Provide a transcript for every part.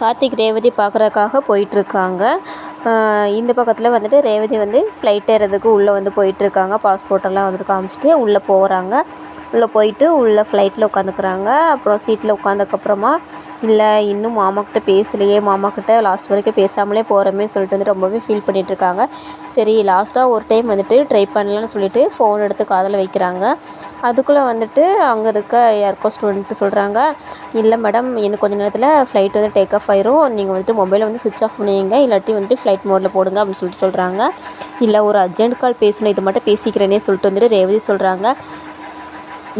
கார்த்திக் ரேவதி பார்க்குறதுக்காக போயிட்டுருக்காங்க. இந்த பக்கத்தில் வந்துட்டு ரேவதி வந்து ஃப்ளைட் ஏறுறதுக்கு உள்ளே வந்து போயிட்டுருக்காங்க. பாஸ்போர்ட்டெல்லாம் வந்துட்டு காமிச்சிட்டு உள்ளே போகிறாங்க. உள்ளே போயிட்டு உள்ளே ஃப்ளைட்டில் உட்காந்துக்கிறாங்க. அப்புறம் சீட்டில் உட்காந்ததுக்கப்புறமா இல்லை இன்னும் மாமாக்கிட்ட பேசலையே, மாமாக்கிட்ட லாஸ்ட் வரைக்கும் பேசாமலே போகிறோமே சொல்லிட்டு வந்து ரொம்பவே ஃபீல் பண்ணிகிட்ருக்காங்க. சரி லாஸ்ட்டாக ஒரு டைம் வந்துட்டு ட்ரை பண்ணலான்னு சொல்லிட்டு ஃபோன் எடுத்து காதில் வைக்கிறாங்க. அதுக்குள்ளே வந்துட்டு அங்கே இருக்க யாருக்கோ ஸ்டூடெண்ட்டு சொல்கிறாங்க, இல்லை மேடம் இன்னும் கொஞ்சம் நேரத்தில் ஃப்ளைட் வந்து டேக் ஆஃப் ஆயிரும், நீங்கள் வந்துட்டு மொபைலை வந்து சுவிட்ச் ஆஃப் பண்ணிங்க, இல்லாட்டி வந்துட்டு ஃப்ளைட் மோடில் போடுங்க அப்படின்னு சொல்லிட்டு சொல்கிறாங்க. இல்லை ஒரு அர்ஜென்ட் கால் பேசணும், இது மட்டும் பேசிக்கிறேனே சொல்லிட்டு வந்துட்டு ரேவதி சொல்கிறாங்க.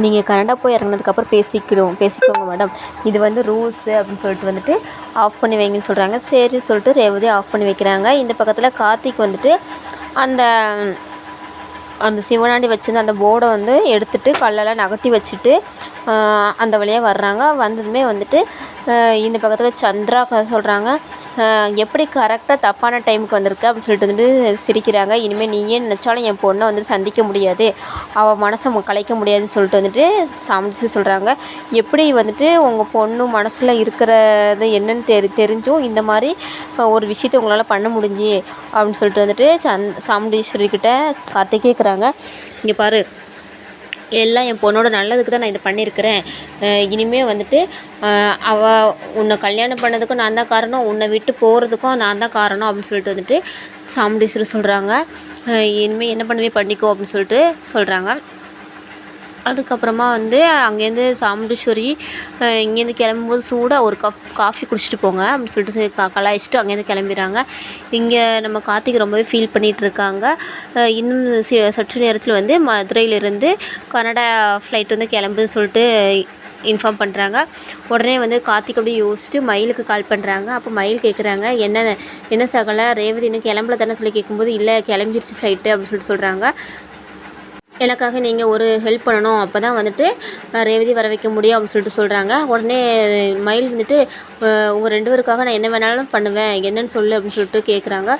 நீங்கள் கனடா போய் இறங்கினதுக்கப்புறம் பேசிக்கோங்க மேடம், இது வந்து ரூல்ஸு அப்படின்னு சொல்லிட்டு வந்துட்டு ஆஃப் பண்ணி வைங்கன்னு சொல்கிறாங்க. சரின்னு சொல்லிட்டு ரேவதி ஆஃப் பண்ணி வைக்கிறாங்க. இந்த பக்கத்தில் கார்த்திக் வந்துட்டு அந்த அந்த சிவனாண்டி வச்சுருந்த அந்த போர்டை வந்து எடுத்துகிட்டு கல்லெல்லாம் நகட்டி வச்சுட்டு அந்த வழியாக வர்றாங்க. வந்ததுமே வந்துட்டு இந்த பக்கத்தில் சந்திரா சொல்கிறாங்க, எப்படி கரெக்டாக தப்பான டைமுக்கு வந்திருக்க அப்படின்னு சொல்லிட்டு வந்துட்டு சிரிக்கிறாங்க. இனிமேல் நீயே நினச்சாலும் என் பொண்ணை வந்து சந்திக்க முடியாது, அவள் மனசை கலைக்க முடியாதுன்னு சொல்லிட்டு வந்துட்டு சாமிச்சு சொல்கிறாங்க. எப்படி வந்துட்டு உங்கள் பொண்ணு மனசில் இருக்கிறது என்னன்னு தெரிஞ்சும் இந்த மாதிரி ஒரு விஷயத்தை உங்களால் பண்ண முடிஞ்சு அப்படின்னு சொல்லிட்டு வந்துட்டு சாமுண்டீஸ்வரிக்கிட்ட கார்த்திக் கேட்குறாங்க. இங்கே பாரு, எல்லாம் என் பொண்ணோட நல்லதுக்கு தான் நான் இதை பண்ணியிருக்கிறேன். இனிமேல் வந்துட்டு உன்னை கல்யாணம் பண்ணதுக்கும் நான் தான் காரணம், உன்னை விட்டு போகிறதுக்கும் நான் தான் காரணம் அப்படின்னு சொல்லிட்டு வந்துட்டு சாமுண்டீஸ்வரி சொல்கிறாங்க. இனிமேல் என்ன பண்ணுவே பண்ணிக்கோ அப்படின்னு சொல்லிட்டு சொல்கிறாங்க. அதுக்கப்புறமா வந்து அங்கேருந்து சாமுண்டீஸ்வரி இங்கேருந்து கிளம்பும்போது சூடாக ஒரு கப் காஃபி குடிச்சிட்டு போங்க அப்படின்னு சொல்லிட்டு கலாய்ச்சிட்டு அங்கேருந்து கிளம்பிடுறாங்க. இங்கே நம்ம கார்த்திக் ரொம்பவே ஃபீல் பண்ணிகிட்ருக்காங்க. இன்னும் சற்று நேரத்தில் வந்து மதுரையிலேருந்து கனடா ஃப்ளைட் வந்து கிளம்புன்னு சொல்லிட்டு இன்ஃபார்ம் பண்ணுறாங்க. உடனே வந்து கார்த்திக் அப்படியே யோசிச்சுட்டு மயிலுக்கு கால் பண்ணுறாங்க. அப்போ மயில் கேட்குறாங்க, என்ன சகல ரேவதி இன்னும் கிளம்பல தானே சொல்லி கேட்கும்போது, இல்லை கிளம்பிடுச்சு ஃப்ளைட்டு அப்படின்னு சொல்லிட்டு சொல்கிறாங்க. எனக்காக நீங்கள் ஒரு ஹெல்ப் பண்ணணும், அப்போ தான் வந்துட்டு ரேவதி வர வைக்க முடியும் அப்படின்னு சொல்லிட்டு சொல்கிறாங்க. உடனே மயில் வந்துட்டு உங்கள் 2 பேருக்காக நான் என்ன வேணாலும் பண்ணுவேன், என்னன்னு சொல்லு அப்படின்னு சொல்லிட்டு கேட்குறாங்க.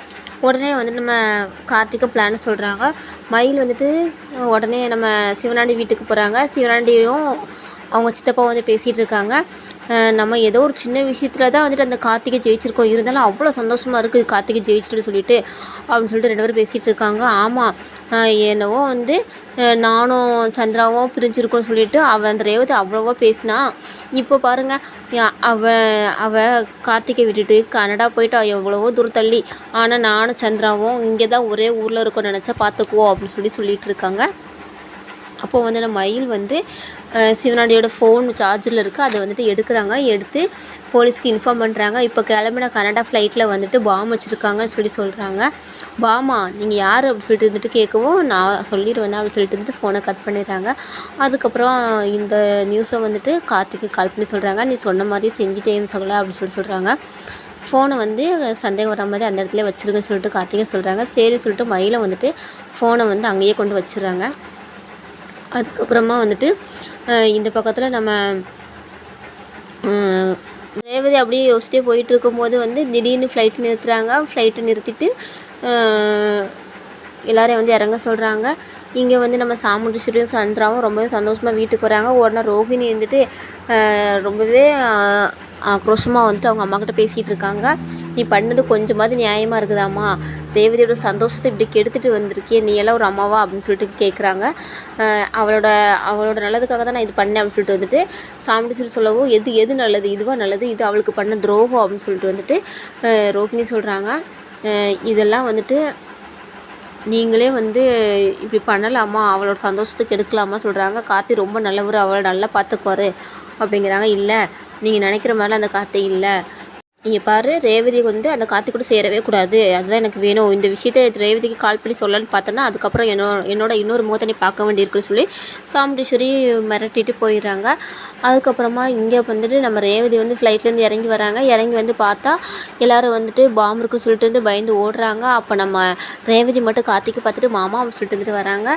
உடனே வந்து நம்ம கார்த்திக்கும் பிளான் சொல்கிறாங்க. மயில் வந்துட்டு உடனே நம்ம சிவனாண்டி வீட்டுக்கு போகிறாங்க. சிவனாண்டியும் அவங்க சித்தப்பா வந்து பேசிகிட்டு இருக்காங்க. நம்ம ஏதோ ஒரு சின்ன விஷயத்தில் தான் வந்துட்டு அந்த கார்த்திகை ஜெயிச்சிருக்கோம், இருந்தாலும் அவ்வளோ சந்தோஷமாக இருக்குது கார்த்திகை ஜெயிச்சிட்டு சொல்லிட்டு அப்படின்னு சொல்லிட்டு 2 பேரும் பேசிகிட்டு இருக்காங்க. ஆமாம், என்னவோ வந்து நானும் சந்திராவும் பிரிஞ்சிருக்கோன்னு சொல்லிட்டு அந்த ரேவதி அவ்வளோவா பேசினா, இப்போ பாருங்கள் அவள் கார்த்திகை விட்டுட்டு கனடா போயிட்டு எவ்வளவோ தூரம் தள்ளி, ஆனால் நானும் சந்திராவும் இங்கே தான் ஒரே ஊரில் இருக்கோன்னு நினச்சா பார்த்துக்குவோம் அப்படின்னு சொல்லிட்டு இருக்காங்க. அப்போது வந்து நம்ம மயில் வந்து சிவனாண்டியோட ஃபோன் சார்ஜரில் இருக்குது, அதை வந்துட்டு எடுக்கிறாங்க. எடுத்து போலீஸ்க்கு இன்ஃபார்ம் பண்ணுறாங்க. இப்போ கிளம்பின கனடா ஃப்ளைட்டில் வந்துட்டு பாம் வச்சுருக்காங்கன்னு சொல்கிறாங்க. பாமா நீங்கள் யார் அப்படின்னு சொல்லிட்டு வந்துட்டு கேட்கவும், நான் சொல்லிடுவேன் அப்படின்னு சொல்லிட்டு வந்துட்டு ஃபோனை கட் பண்ணிடுறாங்க. அதுக்கப்புறம் இந்த நியூஸை வந்துட்டு கார்த்திக்கு கால் பண்ணி சொல்கிறாங்க, நீ சொன்ன மாதிரி செஞ்சுட்டேன்னு சொல்லலை அப்படின்னு சொல்கிறாங்க. ஃபோனை வந்து சந்தேகம் வர மாதிரி அந்த இடத்துல வச்சுருங்கன்னு சொல்லிட்டு கார்த்திகை சொல்கிறாங்க. சரி சொல்லிட்டு மயிலை வந்துட்டு ஃபோனை வந்து அங்கேயே கொண்டு வச்சிடுறாங்க. அதுக்கப்புறமா வந்துட்டு இந்த பக்கத்தில் நம்ம ரேவதி அப்படியே யோசிச்சிட்டே போயிட்டு இருக்கும்போது வந்து திடீர்னு ஃப்ளைட்டு நிறுத்துகிறாங்க. ஃப்ளைட்டு நிறுத்திட்டு எல்லோரையும் வந்து இறங்க சொல்கிறாங்க. இங்கே வந்து நம்ம சாமுண்டீஸ்வரியும் சந்திராவும் ரொம்பவே சந்தோஷமாக வீட்டுக்கு வராங்க. உடனே ரோஹிணி வந்துட்டு ரொம்பவே ஆக்ரோஷமாக வந்துட்டு அவங்க அம்மாக்கிட்ட பேசிகிட்டு இருக்காங்க. நீ பண்ணது கொஞ்சமாவது நியாயமாக இருக்குதாம்மா, ரேவதியோட சந்தோஷத்தை இப்படி கெடுத்துட்டு வந்திருக்கியே, நீ எல்லாம் ஒரு அம்மாவா அப்படின்னு சொல்லிட்டு கேட்குறாங்க. அவளோட நல்லதுக்காக தான் நான் இது பண்ணேன் அப்படின்னு சொல்லிட்டு வந்துட்டு சாமுண்டீஸ்வரி சொல்லவும், எது நல்லது, இதுவாக நல்லது, இது அவளுக்கு பண்ண துரோகம் அப்படின்னு சொல்லிட்டு வந்துட்டு ரோஹிணி சொல்கிறாங்க. இதெல்லாம் வந்துட்டு நீங்களே வந்து இப்படி பண்ணலாமா, அவளோட சந்தோஷத்துக்கு எடுக்கலாமா சொல்கிறாங்க. கார்த்தி ரொம்ப நல்லவர், அவளை நல்லா பார்த்துக்குவாரு அப்படிங்கிறாங்க. இல்லை, நீங்கள் நினைக்கிற மாதிரிலாம் அந்த கார்த்தி இல்லை, நீங்கள் பாரு ரேவதிக்கு வந்து அந்த கார்த்தி கூட சேரவே கூடாது, அதுதான் எனக்கு வேணும். இந்த விஷயத்தை ரேவதிக்கு கால் பண்ணி சொல்லலான்னு பார்த்தோன்னா அதுக்கப்புறம் என்னோட இன்னொரு முகத்தை நீ பார்க்க வேண்டியிருக்குன்னு சொல்லி சாமுண்டீஸ்வரி மிரட்டிட்டு போயிடுறாங்க. அதுக்கப்புறமா இங்கே வந்துட்டு நம்ம ரேவதி வந்து ஃப்ளைட்லேருந்து இறங்கி வராங்க. இறங்கி வந்து பார்த்தா எல்லோரும் வந்துட்டு பாம்பு இருக்குன்னு சொல்லிட்டு வந்து பயந்து ஓடுறாங்க. அப்போ நம்ம ரேவதி மட்டும் கார்த்திக்கு பார்த்துட்டு மாமா அப்படின்னு சொல்லிட்டு வந்துட்டு வராங்க.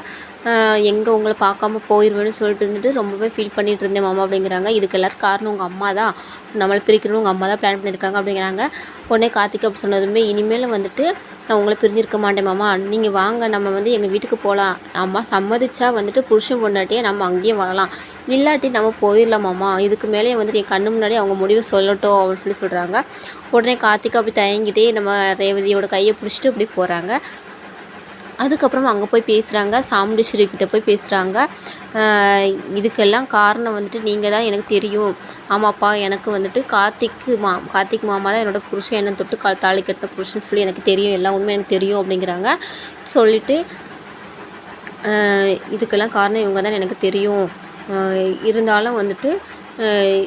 எங்கே உங்களை பார்க்காம போயிடுவேன்னு சொல்லிட்டு வந்துட்டு ரொம்பவே ஃபீல் பண்ணிகிட்டு இருந்தேன் மாமா அப்படிங்கிறாங்க. இதுக்கு எல்லாத்துக்கும் காரணம் உங்கள் அம்மா தான், நம்மளை பிரிக்கணும் உங்கள் அம்மா தான் பிளான் பண்ணியிருக்காங்க, சொல்கிறாங்க அப்படிங்கிறாங்க. உடனே கார்த்திக் அப்படி சொன்னதுமே, இனிமேல் வந்துட்டு நான் உங்களை பிரிஞ்சிருக்க மாட்டேன் மாமா, நீங்கள் வாங்க நம்ம வந்து எங்கள் வீட்டுக்கு போகலாம், அம்மா சம்மதிச்சா வந்துட்டு புருஷன் பொண்டாட்டியே நம்ம அங்கேயே வாழலாம், இல்லாட்டி நம்ம போயிடலாம் மாமா, இதுக்கு மேலேயே வந்துட்டு என் கண்ணு முன்னாடி அவங்க முடிவு சொல்லட்டும் அப்படின்னு சொல்கிறாங்க. உடனே கார்த்திக் அப்படி தயங்கிட்டே நம்ம ரேவதியோட கையை பிடிச்சிட்டு இப்படி போகிறாங்க. அதுக்கப்புறம் அங்கே போய் பேசுகிறாங்க, சாமுண்டீஸ்வரி கிட்ட போய் பேசுகிறாங்க. இதுக்கெல்லாம் காரணம் வந்துட்டு நீங்கள் தான், எனக்கு தெரியும். ஆமாப்பா, எனக்கு வந்துட்டு கார்த்திக் மாமா தான் என்னோடய புருஷன், என்னை தொட்டு தாலி கட்டின புருஷன்னு சொல்லி எனக்கு தெரியும், எல்லா உண்மை எனக்கு தெரியும் அப்படிங்கிறாங்க. சொல்லிவிட்டு இதுக்கெல்லாம் காரணம் இவங்க தான் எனக்கு தெரியும், இருந்தாலும் வந்துட்டு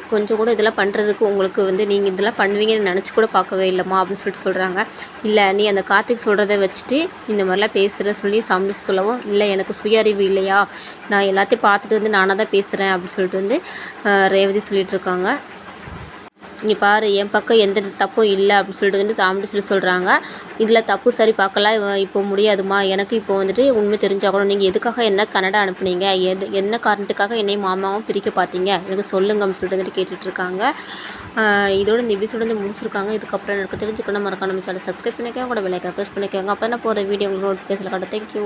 கொஞ்சம் கூட இதெல்லாம் பண்ணுறதுக்கு உங்களுக்கு வந்து நீங்கள் இதெல்லாம் பண்ணுவீங்கன்னு நினச்சி கூட பார்க்கவே இல்லைம்மா அப்படின்னு சொல்லிட்டு சொல்கிறாங்க. இல்லை, நீ அந்த கார்த்திக் சொல்கிறத வச்சுட்டு இந்த மாதிரிலாம் பேசுகிற சொல்லி சாமுண்டீஸ்வரி சொல்லவும், இல்லை எனக்கு சுய அறிவு இல்லையா, நான் எல்லாத்தையும் பார்த்துட்டு வந்து நானாக தான் பேசுகிறேன் அப்படின்னு சொல்லிட்டு வந்து ரேவதி சொல்லிகிட்ருக்காங்க. இங்கே பாரு, என் பக்கம் எந்த தப்பும் இல்லை அப்படின்னு சொல்லிட்டு வந்து சாமுண்டீஸ்வரி சொல்கிறாங்க. இதில் தப்பு சரி பார்க்கலாம் இப்போ முடியாதுமா, எனக்கு இப்போ வந்துட்டு உண்மை தெரிஞ்சாகணும், நீங்கள் எதுக்காக என்ன கனடா அனுப்புனீங்க, என்ன காரணத்துக்காக என்னையும் மாமாவும் பிரிக்க பார்த்தீங்க, எனக்கு சொல்லுங்க அப்படின்னு சொல்லிட்டு வந்துட்டு கேட்டுட்ருக்காங்க. இதோட இந்த எபிசோடு வந்து முடிச்சிருக்காங்க. இதுக்கப்புறம் எனக்கு தெரிஞ்சுக்கணும், மறக்காம நம்ம சேனலை சப்ஸ்கிரைப் பண்ணிக்கோங்க, கூட பெல் ஐகானை ப்ரெஸ் பண்ணிக்கோங்க, அப்போ நான் போகிற வீடியோ உங்களுக்கு நோட்டிஃபிகேஷனில் காட்டும். தேங்க்யூ.